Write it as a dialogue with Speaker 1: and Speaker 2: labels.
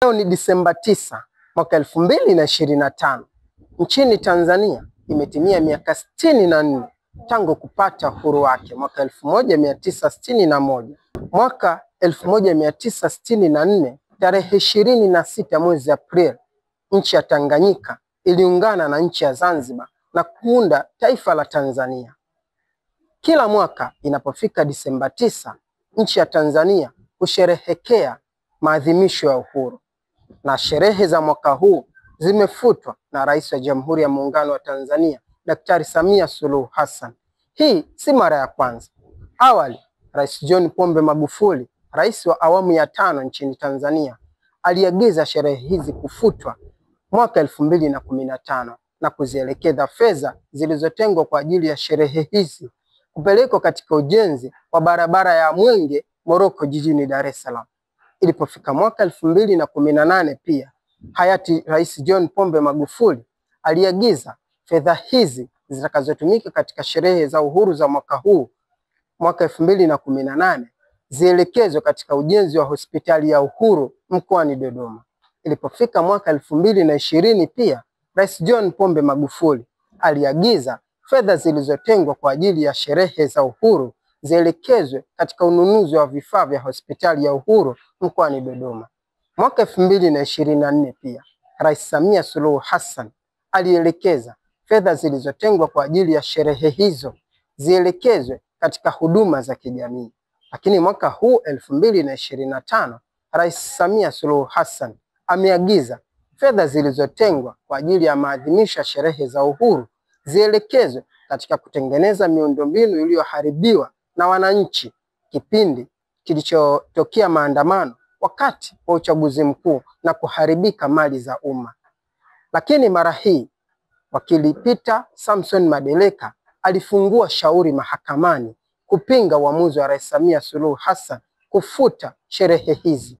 Speaker 1: Leo ni Disemba 9 mwaka 2025. Nchini Tanzania imetimia miaka 64 tangu kupata uhuru wake mwaka 1961. Mwaka 1964 tarehe 26 mwezi Aprili, nchi ya Tanganyika iliungana na nchi ya Zanzibar na kuunda taifa la Tanzania. Kila mwaka inapofika Disemba 9, nchi ya Tanzania husherehekea maadhimisho ya uhuru, na sherehe za mwaka huu zimefutwa na Rais wa Jamhuri ya Muungano wa Tanzania Daktari Samia Suluhu Hassan. Hii si mara ya kwanza. Awali, Rais John Pombe Magufuli, rais wa awamu ya 5 nchini Tanzania, aliagiza sherehe hizi kufutwa mwaka 2015 na kuzielekeza fedha zilizotengwa kwa ajili ya sherehe hizi kupelekwa katika ujenzi wa barabara ya Mwenge Moroko jijini Dar es Salaam. Ilipofika mwaka 2018 pia hayati Rais John Pombe Magufuli aliagiza fedha hizi zitakazotumika katika sherehe za uhuru za mwaka huu, mwaka 2018, zielekezwe katika ujenzi wa hospitali ya Uhuru mkoani Dodoma. Ilipofika mwaka 2020 pia Rais John Pombe Magufuli aliagiza fedha zilizotengwa kwa ajili ya sherehe za uhuru zielekezwe katika ununuzi wa vifaa vya hospitali ya Uhuru mkoani Dodoma. Mwaka 2024 pia Rais Samia Suluhu Hassan alielekeza fedha zilizotengwa kwa ajili ya sherehe hizo zielekezwe katika huduma za kijamii. Lakini mwaka huu 2025 Rais Samia Suluhu Hassan ameagiza fedha zilizotengwa kwa ajili ya maadhimisho ya sherehe za uhuru zielekezwe katika kutengeneza miundombinu iliyoharibiwa na wananchi kipindi kilichotokea maandamano wakati wa uchaguzi mkuu na kuharibika mali za umma. Lakini mara hii wakili Peter Samson Madeleka alifungua shauri mahakamani kupinga uamuzi wa Rais Samia Suluhu Hassan kufuta sherehe hizi.